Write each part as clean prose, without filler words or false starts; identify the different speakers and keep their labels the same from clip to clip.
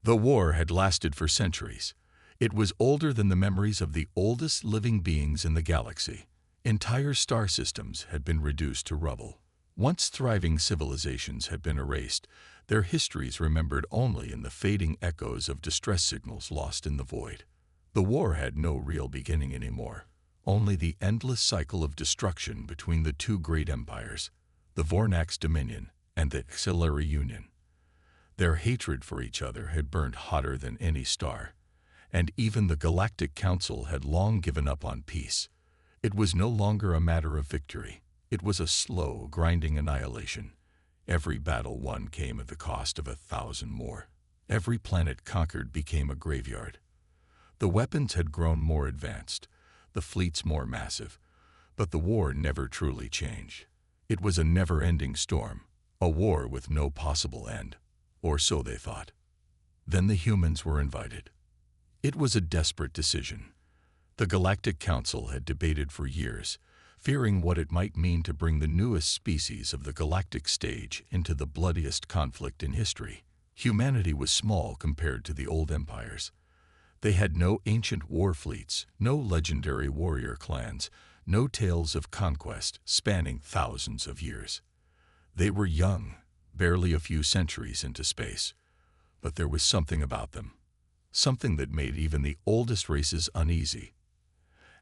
Speaker 1: The war had lasted for centuries. It was older than the memories of the oldest living beings in the galaxy. Entire star systems had been reduced to rubble. Once thriving civilizations had been erased, their histories remembered only in the fading echoes of distress signals lost in the void. The war had no real beginning anymore, only the endless cycle of destruction between the two great empires, the Vornax Dominion and the Xelari Union. Their hatred for each other had burned hotter than any star, and even the Galactic Council had long given up on peace. It was no longer a matter of victory. It was a slow, grinding annihilation. Every battle won came at the cost of 1,000 more. Every planet conquered became a graveyard. The weapons had grown more advanced, the fleets more massive, but the war never truly changed. It was a never-ending storm, a war with no possible end, or so they thought. Then the humans were invited. It was a desperate decision. The Galactic Council had debated for years, fearing what it might mean to bring the newest species of the galactic stage into the bloodiest conflict in history. Humanity was small compared to the old empires. They had no ancient war fleets, no legendary warrior clans, no tales of conquest spanning thousands of years. They were young, barely a few centuries into space, but there was something about them, something that made even the oldest races uneasy.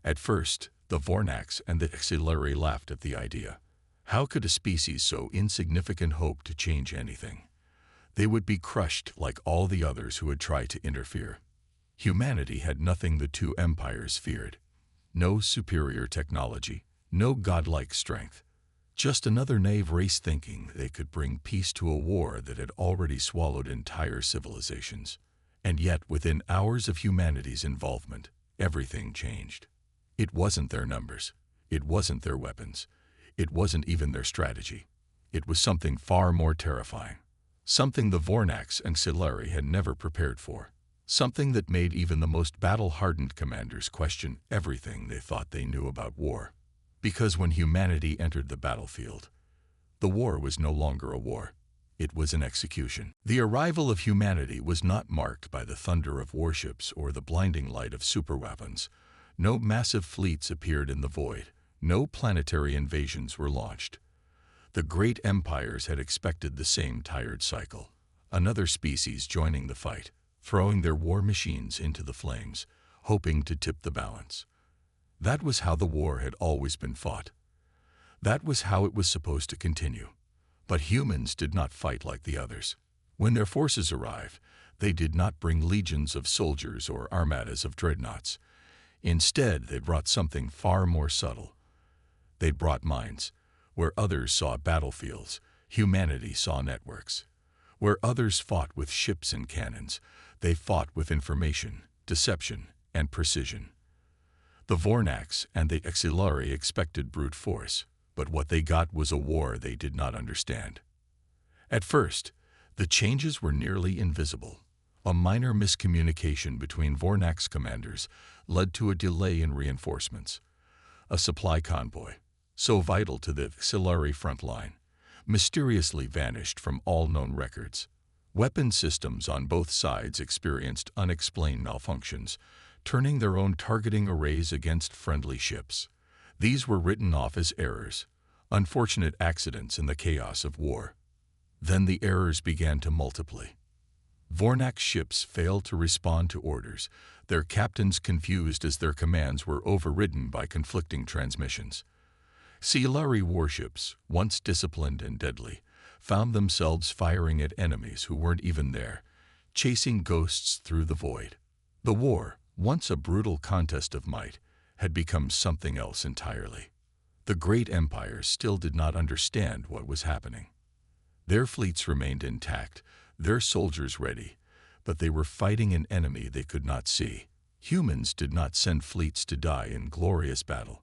Speaker 1: At first, the Vornax and the Xelari laughed at the idea. How could a species so insignificant hope to change anything? They would be crushed like all the others who had tried to interfere. Humanity had nothing the two empires feared. No superior technology, no godlike strength. Just another naive race thinking they could bring peace to a war that had already swallowed entire civilizations. And yet, within hours of humanity's involvement, everything changed. It wasn't their numbers. It wasn't their weapons. It wasn't even their strategy. It was something far more terrifying. Something the Vornax and Xelari had never prepared for. Something that made even the most battle-hardened commanders question everything they thought they knew about war. Because when humanity entered the battlefield, the war was no longer a war. It was an execution. The arrival of humanity was not marked by the thunder of warships or the blinding light of superweapons. No massive fleets appeared in the void. No planetary invasions were launched. The great empires had expected the same tired cycle. Another species joining the fight, throwing their war machines into the flames, hoping to tip the balance. That was how the war had always been fought. That was how it was supposed to continue. But humans did not fight like the others. When their forces arrived, they did not bring legions of soldiers or armadas of dreadnoughts. Instead, they brought something far more subtle. They brought minds. Where others saw battlefields, humanity saw networks. Where others fought with ships and cannons, they fought with information, deception, and precision. The Vornax and the Xelari expected brute force, but what they got was a war they did not understand. At first, the changes were nearly invisible. A minor miscommunication between Vornax commanders led to a delay in reinforcements. A supply convoy, so vital to the Xelari front line, mysteriously vanished from all known records. Weapon systems on both sides experienced unexplained malfunctions, turning their own targeting arrays against friendly ships. These were written off as errors, unfortunate accidents in the chaos of war. Then the errors began to multiply. Vornax ships failed to respond to orders, their captains confused as their commands were overridden by conflicting transmissions. Xelari warships, once disciplined and deadly, found themselves firing at enemies who weren't even there, chasing ghosts through the void. The war, once a brutal contest of might, had become something else entirely. The great empires still did not understand what was happening. Their fleets remained intact, their soldiers ready, but they were fighting an enemy they could not see. Humans did not send fleets to die in glorious battle.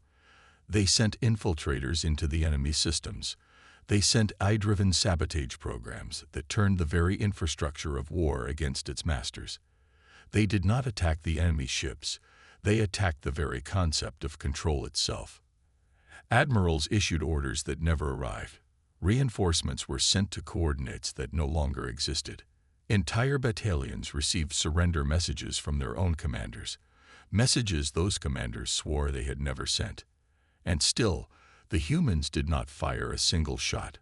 Speaker 1: They sent infiltrators into the enemy systems. They sent AI-driven sabotage programs that turned the very infrastructure of war against its masters. They did not attack the enemy ships. They attacked the very concept of control itself. Admirals issued orders that never arrived. Reinforcements were sent to coordinates that no longer existed. Entire battalions received surrender messages from their own commanders, messages those commanders swore they had never sent. And still, the humans did not fire a single shot.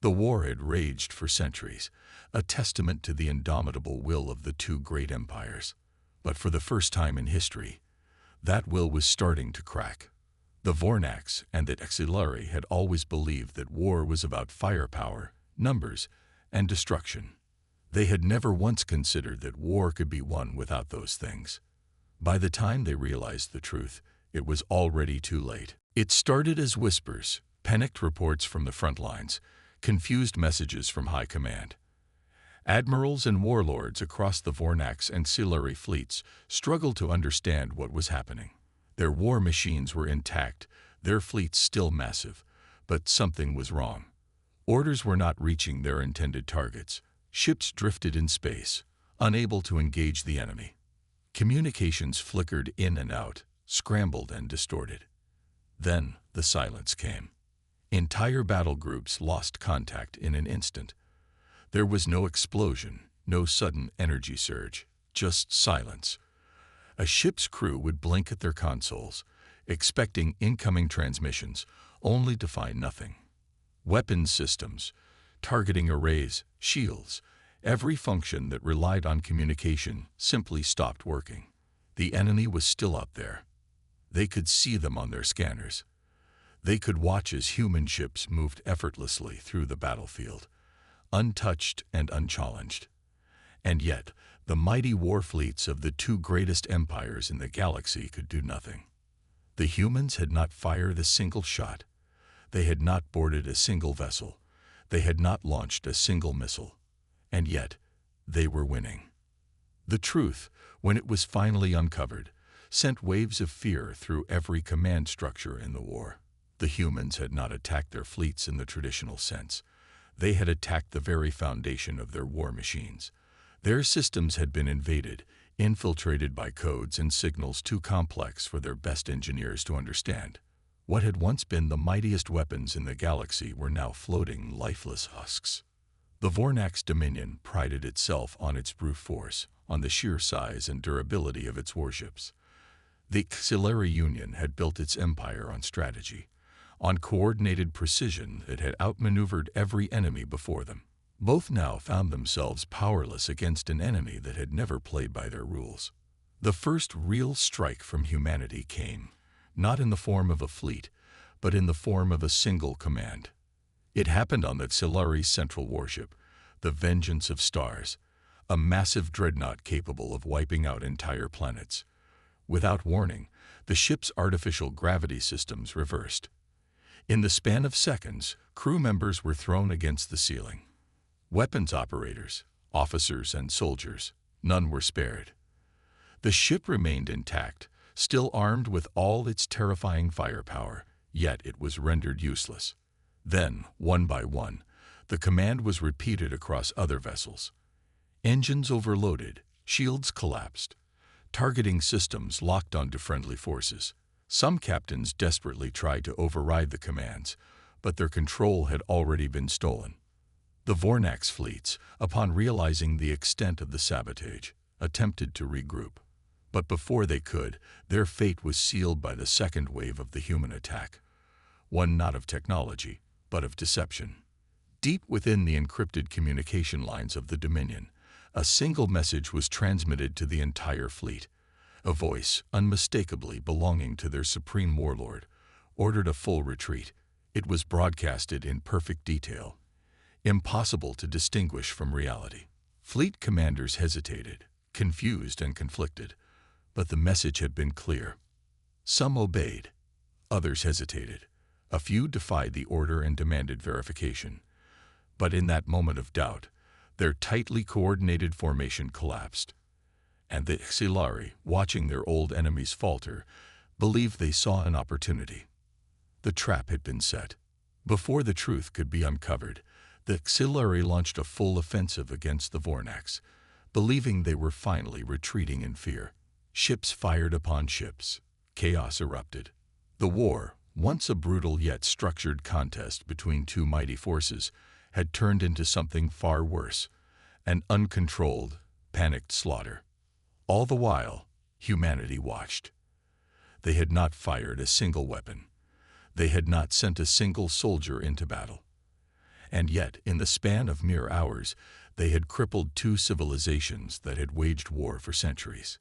Speaker 1: The war had raged for centuries, a testament to the indomitable will of the two great empires. But for the first time in history, that will was starting to crack. The Vornax and the Xelari had always believed that war was about firepower, numbers, and destruction. They had never once considered that war could be won without those things. By the time they realized the truth, it was already too late. It started as whispers, panicked reports from the front lines, confused messages from high command. Admirals and warlords across the Vornax and Xelari fleets struggled to understand what was happening. Their war machines were intact, their fleets still massive, but something was wrong. Orders were not reaching their intended targets. Ships drifted in space, unable to engage the enemy. Communications flickered in and out, scrambled and distorted. Then the silence came. Entire battle groups lost contact in an instant. There was no explosion, no sudden energy surge, just silence. A ship's crew would blink at their consoles, expecting incoming transmissions, only to find nothing. Weapons systems, targeting arrays, shields, every function that relied on communication simply stopped working. The enemy was still up there. They could see them on their scanners. They could watch as human ships moved effortlessly through the battlefield, untouched and unchallenged. And yet, the mighty war fleets of the two greatest empires in the galaxy could do nothing. The humans had not fired a single shot. They had not boarded a single vessel. They had not launched a single missile. And yet, they were winning. The truth, when it was finally uncovered, sent waves of fear through every command structure in the war. The humans had not attacked their fleets in the traditional sense. They had attacked the very foundation of their war machines. Their systems had been invaded, infiltrated by codes and signals too complex for their best engineers to understand. What had once been the mightiest weapons in the galaxy were now floating, lifeless husks. The Vornax Dominion prided itself on its brute force, on the sheer size and durability of its warships. The Xelari Union had built its empire on strategy, on coordinated precision that had outmaneuvered every enemy before them. Both now found themselves powerless against an enemy that had never played by their rules. The first real strike from humanity came, not in the form of a fleet, but in the form of a single command. It happened on the Xelari's central warship, the Vengeance of Stars, a massive dreadnought capable of wiping out entire planets. Without warning, the ship's artificial gravity systems reversed. In the span of seconds, crew members were thrown against the ceiling. Weapons operators, officers and soldiers, none were spared. The ship remained intact, still armed with all its terrifying firepower, yet it was rendered useless. Then, one by one, the command was repeated across other vessels. Engines overloaded, shields collapsed, targeting systems locked onto friendly forces. Some captains desperately tried to override the commands, but their control had already been stolen. The Vornax fleets, upon realizing the extent of the sabotage, attempted to regroup. But before they could, their fate was sealed by the second wave of the human attack. One not of technology, but of deception. Deep within the encrypted communication lines of the Dominion, a single message was transmitted to the entire fleet. A voice, unmistakably belonging to their supreme warlord, ordered a full retreat. It was broadcasted in perfect detail, impossible to distinguish from reality. Fleet commanders hesitated, confused and conflicted, but the message had been clear. Some obeyed, others hesitated. A few defied the order and demanded verification. But in that moment of doubt, their tightly coordinated formation collapsed. And the Xelari, watching their old enemies falter, believed they saw an opportunity. The trap had been set. Before the truth could be uncovered, the Xelari launched a full offensive against the Vornax, believing they were finally retreating in fear. Ships fired upon ships. Chaos erupted. The war, once a brutal yet structured contest between two mighty forces, had turned into something far worse, an uncontrolled, panicked slaughter. All the while, humanity watched. They had not fired a single weapon. They had not sent a single soldier into battle. And yet, in the span of mere hours, they had crippled two civilizations that had waged war for centuries.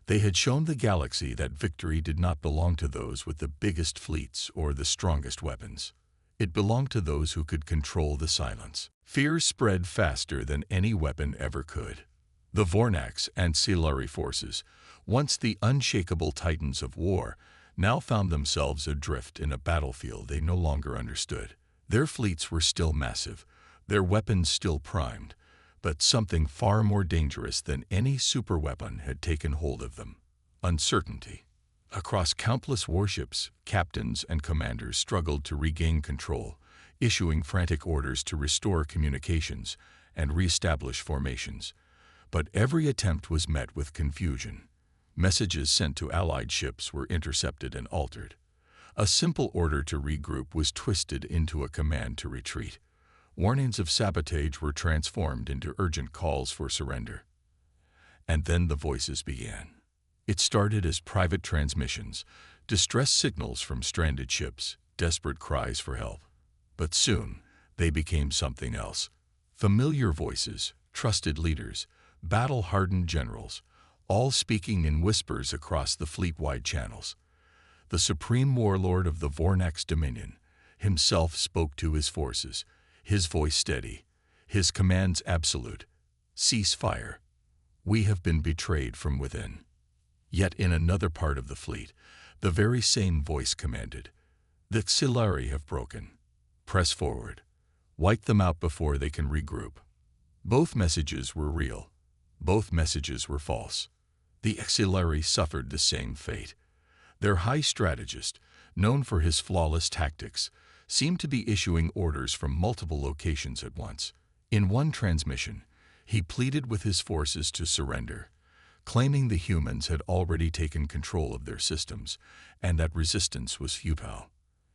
Speaker 1: They had shown the galaxy that victory did not belong to those with the biggest fleets or the strongest weapons. It belonged to those who could control the silence. Fear spread faster than any weapon ever could. The Vornax and Xelari forces, once the unshakable titans of war, now found themselves adrift in a battlefield they no longer understood. Their fleets were still massive, their weapons still primed, but something far more dangerous than any superweapon had taken hold of them: uncertainty. Across countless warships, captains and commanders struggled to regain control, issuing frantic orders to restore communications and reestablish formations. But every attempt was met with confusion. Messages sent to Allied ships were intercepted and altered. A simple order to regroup was twisted into a command to retreat. Warnings of sabotage were transformed into urgent calls for surrender. And then the voices began. It started as private transmissions, distress signals from stranded ships, desperate cries for help. But soon, they became something else. Familiar voices, trusted leaders, battle-hardened generals, all speaking in whispers across the fleet-wide channels. The supreme warlord of the Vornax Dominion himself spoke to his forces, his voice steady, his commands absolute. Cease fire. We have been betrayed from within. Yet in another part of the fleet, the very same voice commanded, the Xelari have broken. Press forward. Wipe them out before they can regroup. Both messages were real. Both messages were false. The Xelari suffered the same fate. Their high strategist, known for his flawless tactics, seemed to be issuing orders from multiple locations at once. In one transmission, he pleaded with his forces to surrender, claiming the humans had already taken control of their systems and that resistance was futile.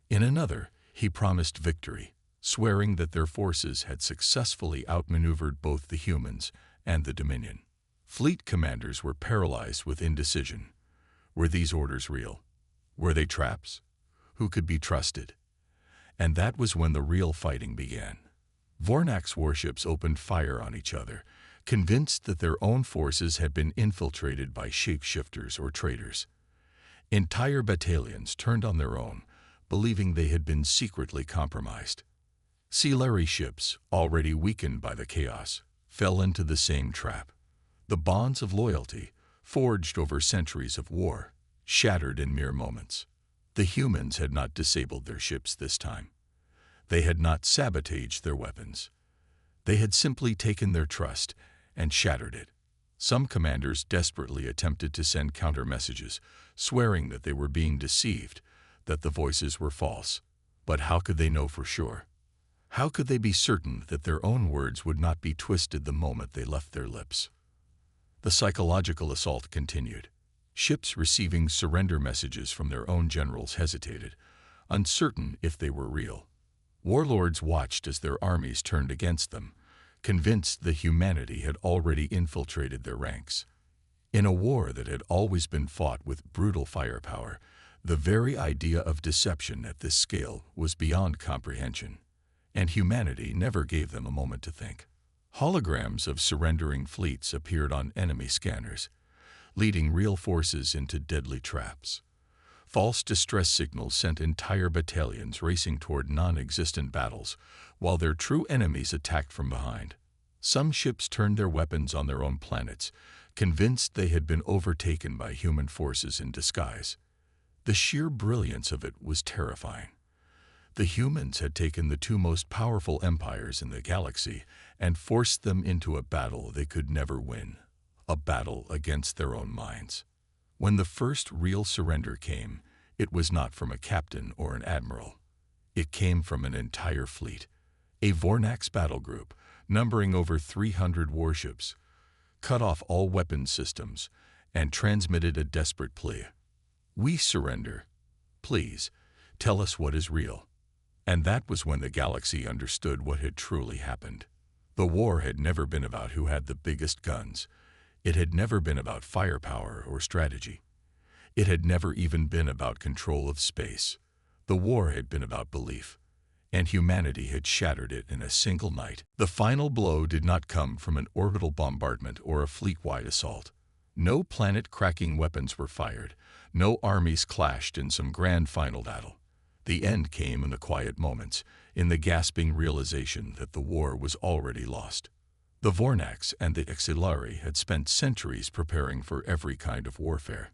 Speaker 1: In another, he promised victory, swearing that their forces had successfully outmaneuvered both the humans and the Dominion. Fleet commanders were paralyzed with indecision. Were these orders real? Were they traps? Who could be trusted? And that was when the real fighting began. Vornax warships opened fire on each other, convinced that their own forces had been infiltrated by shapeshifters or traitors. Entire battalions turned on their own, believing they had been secretly compromised. Xelari ships, already weakened by the chaos, fell into the same trap. The bonds of loyalty, forged over centuries of war, shattered in mere moments. The humans had not disabled their ships this time. They had not sabotaged their weapons. They had simply taken their trust and shattered it. Some commanders desperately attempted to send counter messages, swearing that they were being deceived, that the voices were false. But how could they know for sure? How could they be certain that their own words would not be twisted the moment they left their lips? The psychological assault continued. Ships receiving surrender messages from their own generals hesitated, uncertain if they were real. Warlords watched as their armies turned against them, convinced that humanity had already infiltrated their ranks. In a war that had always been fought with brutal firepower, the very idea of deception at this scale was beyond comprehension, and humanity never gave them a moment to think. Holograms of surrendering fleets appeared on enemy scanners, leading real forces into deadly traps. False distress signals sent entire battalions racing toward non-existent battles, while their true enemies attacked from behind. Some ships turned their weapons on their own planets, convinced they had been overtaken by human forces in disguise. The sheer brilliance of it was terrifying. The humans had taken the two most powerful empires in the galaxy and forced them into a battle they could never win, a battle against their own minds. When the first real surrender came, it was not from a captain or an admiral. It came from an entire fleet. A Vornax battle group, numbering over 300 warships, cut off all weapons systems and transmitted a desperate plea. "We surrender. Please, tell us what is real." And that was when the galaxy understood what had truly happened. The war had never been about who had the biggest guns. It had never been about firepower or strategy. It had never even been about control of space. The war had been about belief, and humanity had shattered it in a single night. The final blow did not come from an orbital bombardment or a fleet-wide assault. No planet-cracking weapons were fired. No armies clashed in some grand final battle. The end came in the quiet moments, in the gasping realization that the war was already lost. The Vornax and the Xelari had spent centuries preparing for every kind of warfare.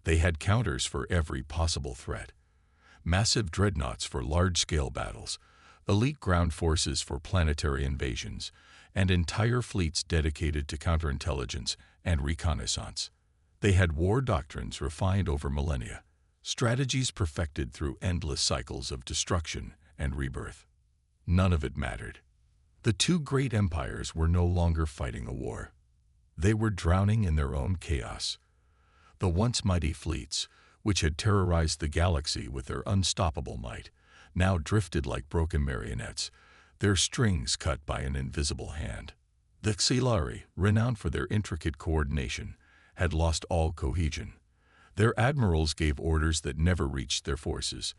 Speaker 1: They had counters for every possible threat. Massive dreadnoughts for large-scale battles, elite ground forces for planetary invasions, and entire fleets dedicated to counterintelligence and reconnaissance. They had war doctrines refined over millennia, strategies perfected through endless cycles of destruction and rebirth. None of it mattered. The two great empires were no longer fighting a war. They were drowning in their own chaos. The once mighty fleets, which had terrorized the galaxy with their unstoppable might, now drifted like broken marionettes, their strings cut by an invisible hand. The Xelari, renowned for their intricate coordination, had lost all cohesion. Their admirals gave orders that never reached their forces.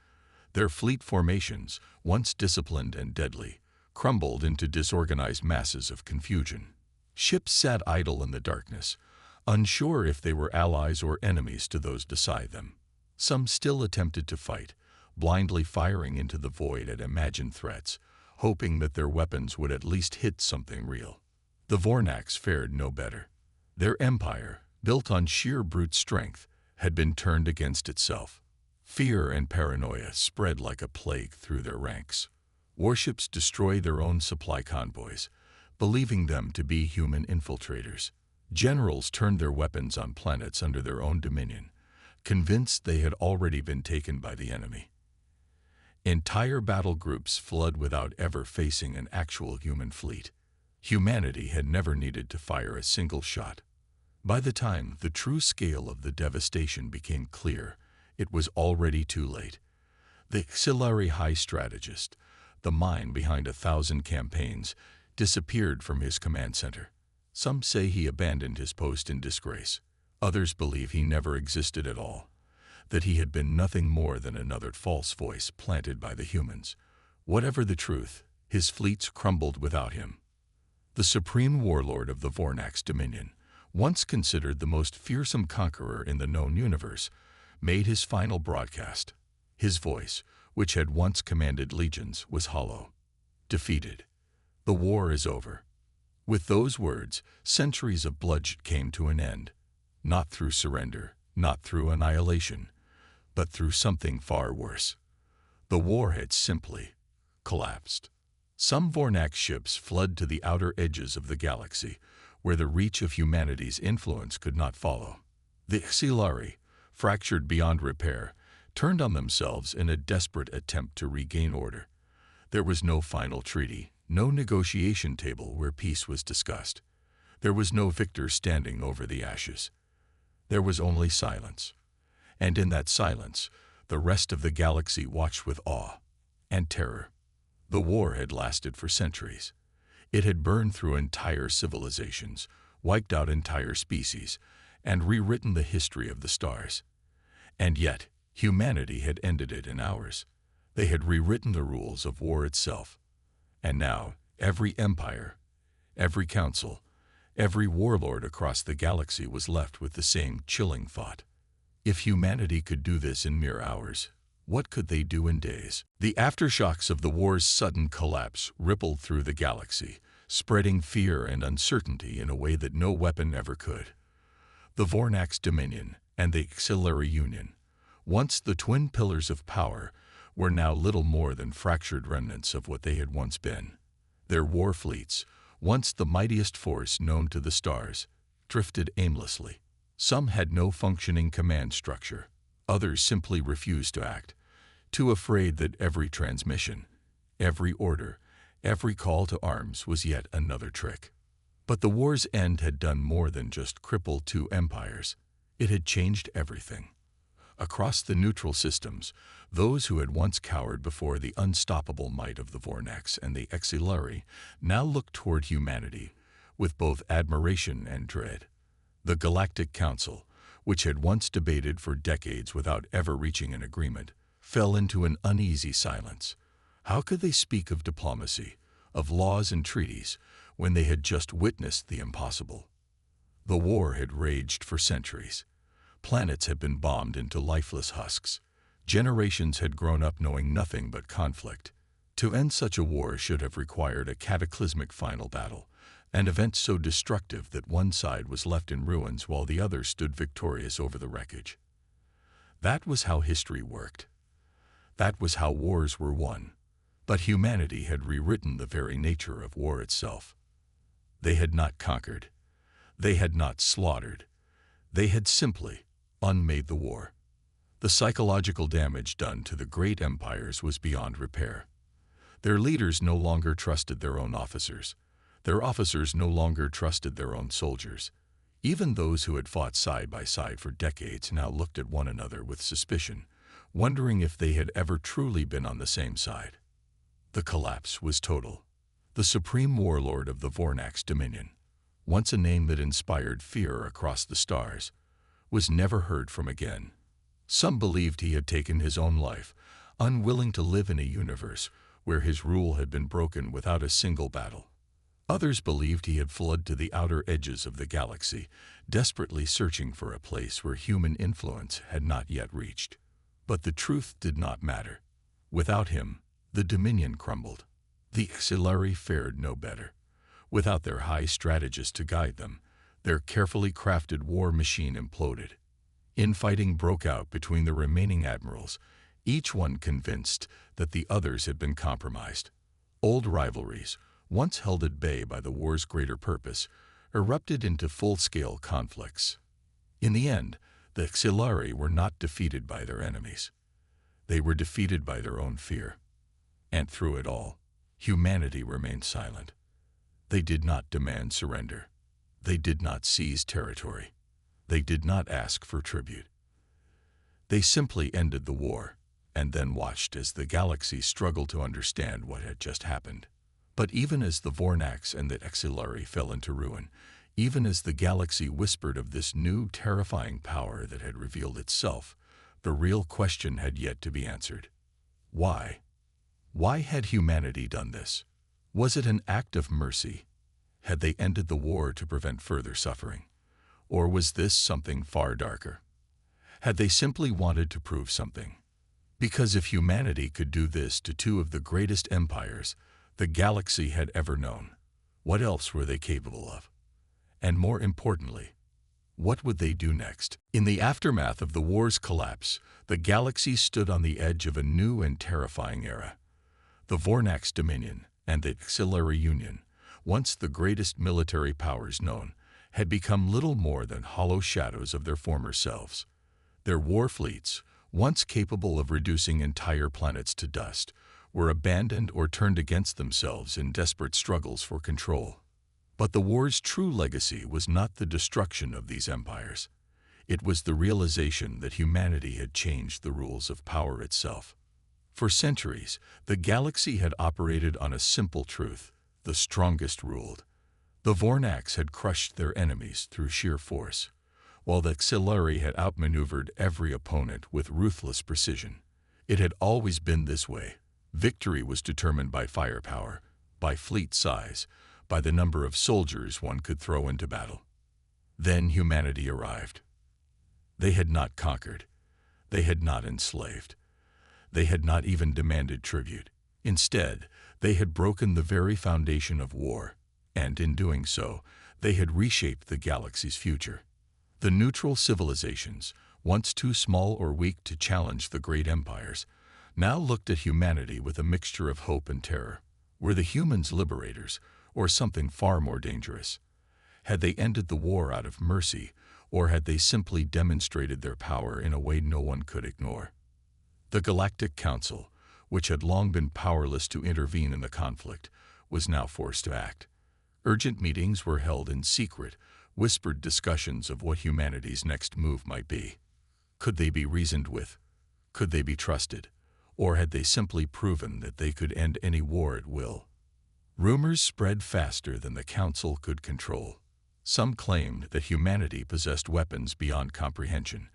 Speaker 1: Their fleet formations, once disciplined and deadly, crumbled into disorganized masses of confusion. Ships sat idle in the darkness, unsure if they were allies or enemies to those beside them. Some still attempted to fight, blindly firing into the void at imagined threats, hoping that their weapons would at least hit something real. The Vornax fared no better. Their empire, built on sheer brute strength, had been turned against itself. Fear and paranoia spread like a plague through their ranks. Warships destroyed their own supply convoys, believing them to be human infiltrators. Generals turned their weapons on planets under their own dominion, convinced they had already been taken by the enemy. Entire battle groups fled without ever facing an actual human fleet. Humanity had never needed to fire a single shot. By the time the true scale of the devastation became clear, it was already too late. The Xelari high strategist, the mind behind 1,000 campaigns, disappeared from his command center. Some say he abandoned his post in disgrace. Others believe he never existed at all, that he had been nothing more than another false voice planted by the humans. Whatever the truth, his fleets crumbled without him. The supreme warlord of the Vornax dominion, once considered the most fearsome conqueror in the known universe, made his final broadcast. His voice, which had once commanded legions, was hollow. Defeated. The war is over. With those words, centuries of bloodshed came to an end. Not through surrender, not through annihilation, but through something far worse. The war had simply collapsed. Some Vornax ships fled to the outer edges of the galaxy, where the reach of humanity's influence could not follow. The Xelari, fractured beyond repair, turned on themselves in a desperate attempt to regain order. There was no final treaty, no negotiation table where peace was discussed. There was no victor standing over the ashes. There was only silence. And in that silence, the rest of the galaxy watched with awe and terror. The war had lasted for centuries. It had burned through entire civilizations, wiped out entire species, and rewritten the history of the stars. And yet, humanity had ended it in hours. They had rewritten the rules of war itself. And now, every empire, every council, every warlord across the galaxy was left with the same chilling thought. If humanity could do this in mere hours, what could they do in days? The aftershocks of the war's sudden collapse rippled through the galaxy, spreading fear and uncertainty in a way that no weapon ever could. The Vornax Dominion and the Xelari Union, once the twin pillars of power, were now little more than fractured remnants of what they had once been. Their war fleets, once the mightiest force known to the stars, drifted aimlessly. Some had no functioning command structure. Others simply refused to act, too afraid that every transmission, every order, every call to arms was yet another trick. But the war's end had done more than just cripple two empires. It had changed everything. Across the neutral systems, those who had once cowered before the unstoppable might of the Vornax and the Xelari now looked toward humanity with both admiration and dread. The Galactic Council, which had once debated for decades without ever reaching an agreement, fell into an uneasy silence. How could they speak of diplomacy, of laws and treaties, when they had just witnessed the impossible? The war had raged for centuries. Planets had been bombed into lifeless husks. Generations had grown up knowing nothing but conflict. To end such a war should have required a cataclysmic final battle, an event so destructive that one side was left in ruins while the other stood victorious over the wreckage. That was how history worked. That was how wars were won. But humanity had rewritten the very nature of war itself. They had not conquered. They had not slaughtered. They had simply unmade the war. The psychological damage done to the great empires was beyond repair. Their leaders no longer trusted their own officers. Their officers no longer trusted their own soldiers. Even those who had fought side by side for decades now looked at one another with suspicion, wondering if they had ever truly been on the same side. The collapse was total. The supreme warlord of the Vornax dominion, once a name that inspired fear across the stars, was never heard from again. Some believed he had taken his own life, unwilling to live in a universe where his rule had been broken without a single battle. Others believed he had fled to the outer edges of the galaxy, desperately searching for a place where human influence had not yet reached. But the truth did not matter. Without him, the Dominion crumbled. The Xelari fared no better. Without their high strategist to guide them, their carefully crafted war machine imploded. Infighting broke out between the remaining admirals, each one convinced that the others had been compromised. Old rivalries, once held at bay by the war's greater purpose, erupted into full-scale conflicts. In the end, the Xelari were not defeated by their enemies. They were defeated by their own fear. And through it all, humanity remained silent. They did not demand surrender. They did not seize territory. They did not ask for tribute. They simply ended the war, and then watched as the galaxy struggled to understand what had just happened. But even as the Vornax and the Xelari fell into ruin, even as the galaxy whispered of this new, terrifying power that had revealed itself, the real question had yet to be answered. Why? Why had humanity done this? Was it an act of mercy? Had they ended the war to prevent further suffering? Or was this something far darker? Had they simply wanted to prove something? Because if humanity could do this to two of the greatest empires the galaxy had ever known, what else were they capable of? And more importantly, what would they do next? In the aftermath of the war's collapse, the galaxy stood on the edge of a new and terrifying era. The Vornax Dominion and the Xelari Union, once the greatest military powers known, had become little more than hollow shadows of their former selves. Their war fleets, once capable of reducing entire planets to dust, were abandoned or turned against themselves in desperate struggles for control. But the war's true legacy was not the destruction of these empires. It was the realization that humanity had changed the rules of power itself. For centuries, the galaxy had operated on a simple truth: the strongest ruled. The Vornax had crushed their enemies through sheer force, while the Xelari had outmaneuvered every opponent with ruthless precision. It had always been this way. Victory was determined by firepower, by fleet size, by the number of soldiers one could throw into battle. Then humanity arrived. They had not conquered. They had not enslaved. They had not even demanded tribute. Instead, they had broken the very foundation of war, and in doing so, they had reshaped the galaxy's future. The neutral civilizations, once too small or weak to challenge the great empires, now looked at humanity with a mixture of hope and terror. Were the humans liberators, or something far more dangerous? Had they ended the war out of mercy, or had they simply demonstrated their power in a way no one could ignore? The Galactic Council, which had long been powerless to intervene in the conflict, was now forced to act. Urgent meetings were held in secret, whispered discussions of what humanity's next move might be. Could they be reasoned with? Could they be trusted? Or had they simply proven that they could end any war at will? Rumors spread faster than the Council could control. Some claimed that humanity possessed weapons beyond comprehension,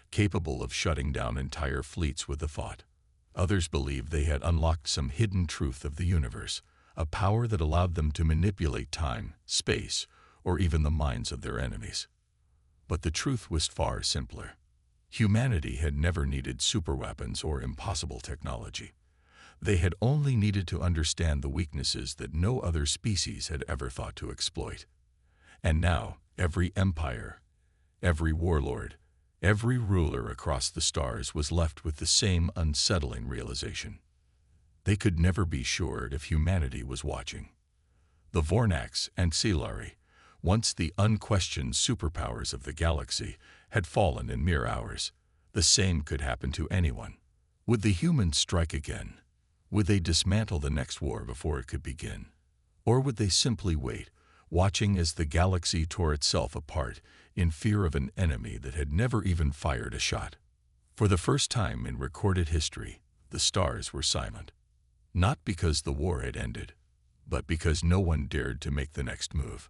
Speaker 1: capable of shutting down entire fleets with a thought. Others believed they had unlocked some hidden truth of the universe, a power that allowed them to manipulate time, space, or even the minds of their enemies. But the truth was far simpler. Humanity had never needed superweapons or impossible technology. They had only needed to understand the weaknesses that no other species had ever thought to exploit. And now, every empire, every warlord, every ruler across the stars was left with the same unsettling realization. They could never be sure if humanity was watching. The Vornax and Xelari, once the unquestioned superpowers of the galaxy, had fallen in mere hours. The same could happen to anyone. Would the humans strike again? Would they dismantle the next war before it could begin? Or would they simply wait, watching as the galaxy tore itself apart in fear of an enemy that had never even fired a shot? For the first time in recorded history, the stars were silent. Not because the war had ended, but because no one dared to make the next move.